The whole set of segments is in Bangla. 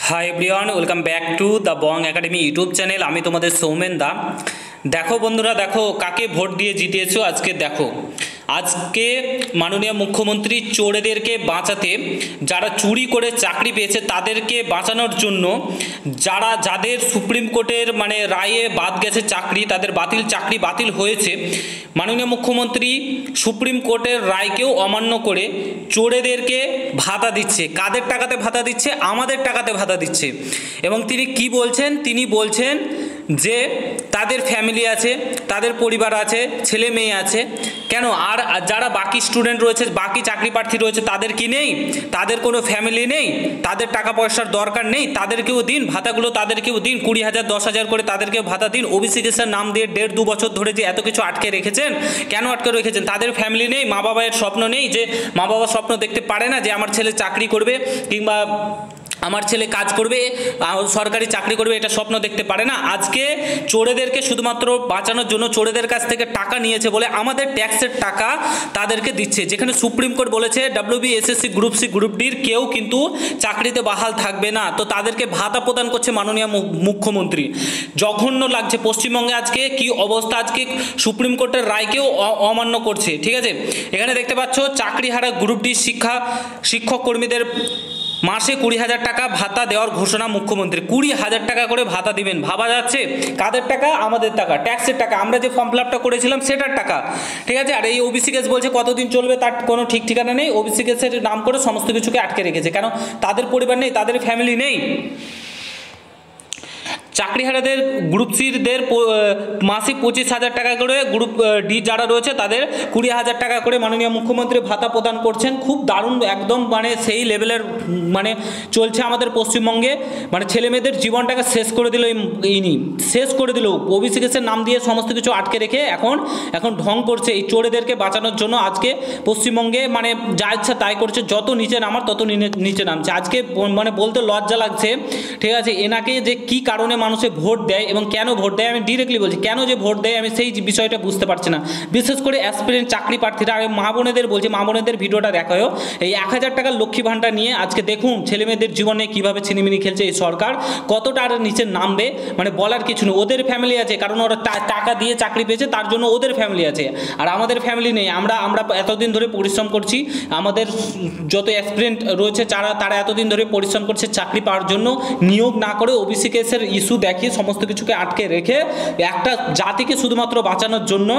Hi everyone, welcome back to the Bong academy YouTube channel. আমি তোমাদের সৌমেন দা। দেখো বন্ধুরা, দেখো কাকে ভোট দিয়ে জিতিয়েছো আজকে। দেখো আজকে মাননীয় মুখ্যমন্ত্রী চোরেদেরকে বাঁচাতে, যারা চুরি করে চাকরি পেয়েছে তাদেরকে বাঁচানোর জন্য, যাদের সুপ্রিম কোর্টের রায়ে বাদ গেছে চাকরি, তাদের চাকরি বাতিল হয়েছে, মাননীয় মুখ্যমন্ত্রী সুপ্রিম কোর্টের রায়কেও অমান্য করে চোরেদেরকে ভাতা দিচ্ছে। কাদের টাকাতে ভাতা দিচ্ছে? আমাদের টাকাতে ভাতা দিচ্ছে। এবং তিনি কি বলছেন? তিনি বলছেন যে তাদের ফ্যামিলি আছে, তাদের পরিবার আছে, ছেলে মেয়ে আছে। কেন? আর যারা বাকি স্টুডেন্ট রয়েছে, বাকি চাকরি প্রার্থী রয়েছে, তাদের কি নেই? তাদের কোনো ফ্যামিলি নেই? তাদের টাকা পয়সার দরকার নেই? তাদেরকেও দিন ভাতাগুলো, তাদেরকেও দিন 20,000 10,000 করে তাদেরকেও ভাতা দিন। ওবিসি কেসের নাম দিয়ে 1.5-2 বছর ধরে যে এত কিছু আটকে রেখেছেন, কেন আটকে রেখেছেন? তাদের ফ্যামিলি নেই? মা বাবার স্বপ্ন নেই? যে মা বাবা স্বপ্ন দেখতে পারে না যে আমার ছেলে চাকরি করবে কিংবা আমার ছেলে কাজ করবে, সরকারি চাকরি করবে, এটা স্বপ্ন দেখতে পারে না? আজকে চোরেদেরকে শুধুমাত্র বাঁচানোর জন্য চোরেদের কাছ থেকে টাকা নিয়েছে বলে আমাদের ট্যাক্সের টাকা তাদেরকে দিচ্ছে। যেখানে সুপ্রিম কোর্ট বলেছে WB SSC group C group ডির কেউ কিন্তু চাকরিতে বাহাল থাকবে না, তো তাদেরকে ভাতা প্রদান করছে মাননীয় মুখ্যমন্ত্রী। জঘন্য লাগছে। পশ্চিমবঙ্গে আজকে কি অবস্থা! আজকে সুপ্রিম কোর্টের রায়কেও অমান্য করছে। ঠিক আছে, এখানে দেখতে পাচ্ছ চাকরিহারা গ্রুপ ডি শিক্ষক কর্মীদের মাসে 20,000 টাকা ভাতা দেওয়ার ঘোষণা মুখ্যমন্ত্রী। 20,000 টাকা করে ভাতা দিবেন, ভাবা যাচ্ছে? কাদের টাকা? আমাদের টাকা, ট্যাক্সের টাকা, আমরা যে ফর্ম ফিল আপটা করেছিলাম সেটার টাকা। ঠিক আছে, আর এই ওবিসি কেস বলছে কতদিন চলবে তার কোনো ঠিক ঠিকানা নেই। ওবিসি কেসের নাম করে সমস্ত কিছুকে আটকে রেখেছে। কেন? তাদের পরিবার নেই, তাদের ফ্যামিলি নেই। চাকরিহারাদের গ্রুপ সিদের মাসিক 25,000 টাকা করে, গ্রুপ ডি যারা রয়েছে তাদের 20,000 টাকা করে মাননীয় মুখ্যমন্ত্রী ভাতা প্রদান করছেন। খুব দারুণ, একদম সেই লেভেলের চলছে আমাদের পশ্চিমবঙ্গে। ছেলে মেয়েদের জীবনটাকে শেষ করে দিল, শেষ করে দিল। ওবিসি কেসের নাম দিয়ে সমস্ত কিছু আটকে রেখে এখন ঢং করছে। এই চোরেদেরকে বাঁচানোর জন্য আজকে পশ্চিমবঙ্গে যা ইচ্ছা তাই করছে। যত নিচে নামার তত নিচে নামছে। আজকে বলতে লজ্জা লাগছে। ঠিক আছে, এনাকে যে কি কারণে মানুষে ভোট দেয় এবং কেন ভোট দেয়, আমি ডিরেক্টলি বলছি কেন যে ভোট দেয় আমি সেই বিষয়টা বুঝতে পারছি না। বিশেষ করে অ্যাসপিরেন্ট চাকরি প্রার্থীরা। আর মা বোনেদের বলছি, মা বোনেদের ভিডিওটা দেখাও। এই 1,000 টাকার লক্ষ্মী ভাণ্ডার নিয়ে আজকে দেখুন ছেলেমেয়েদের জীবনে কীভাবে ছিনিমিনি খেলছে এই সরকার। কতটা আর নিচে নামবে বলার কিছু নেই। ওদের ফ্যামিলি আছে, কারণ ওরা টাকা দিয়ে চাকরি পেয়েছে, তার জন্য ওদের ফ্যামিলি আছে। আর আমাদের ফ্যামিলি নেই। আমরা এতদিন ধরে পরিশ্রম করছি। আমাদের যত অ্যাসপিরেন্ট রয়েছে তারা এতদিন ধরে পরিশ্রম করছে চাকরি পাওয়ার জন্য। নিয়োগ না করে ওবিসি কেসের ইস্যু দেখিয়ে সমস্ত কিছুকে আটকে রেখে একটা জাতিকে শুধুমাত্র বাঁচানোর জন্য,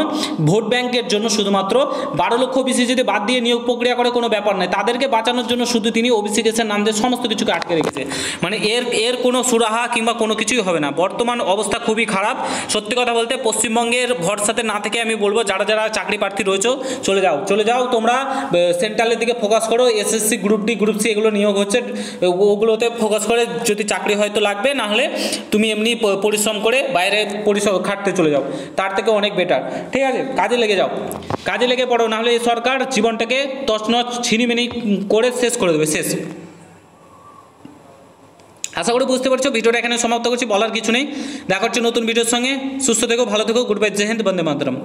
ভোট ব্যাংকের জন্য শুধুমাত্র 12 লক্ষ ওবিসি যদি বাদ দিয়ে নিয়োগ প্রক্রিয়া করে কোনো ব্যাপার নয়, তাদেরকে বাঁচানোর জন্য শুধু তিনি ওবিসি কেসের নাম দিয়ে সমস্ত কিছুকে আটকে রেখেছে। এর কোনো সুরাহা কিংবা কোনো কিছুই হবে না। বর্তমান অবস্থা খুবই খারাপ। সত্যি কথা বলতে পশ্চিমবঙ্গের ভরসাতে না থেকে আমি বলবো যারা চাকরি প্রার্থী রয়েছে চলে যাও তোমরা সেন্ট্রালের দিকে ফোকাস করো। SSC group D group C এগুলো নিয়োগ হচ্ছে, ওগুলোতে ফোকাস করে যদি চাকরি হয়তো লাগবে, না হলে তুমি এমনি পরিশ্রম করে বাইরে খাটতে চলে যাও, তার থেকে অনেক বেটার। ঠিক আছে, কাজে লেগে যাও, কাজে লেগে পড়ো, নাহলে এই সরকার জীবনটাকে তছনছ ছিনিমিনি করে শেষ করে দেবে, শেষ। আশা করি বুঝতে পারছো। ভিডিওটা এখানে সমাপ্ত করছি, বলার কিছু নেই। দেখা হচ্ছে নতুন ভিডিওর সঙ্গে। সুস্থ থেকো, ভালো থেকো। গুড বাই, জয় হিন্দ, বন্দে মাতরম।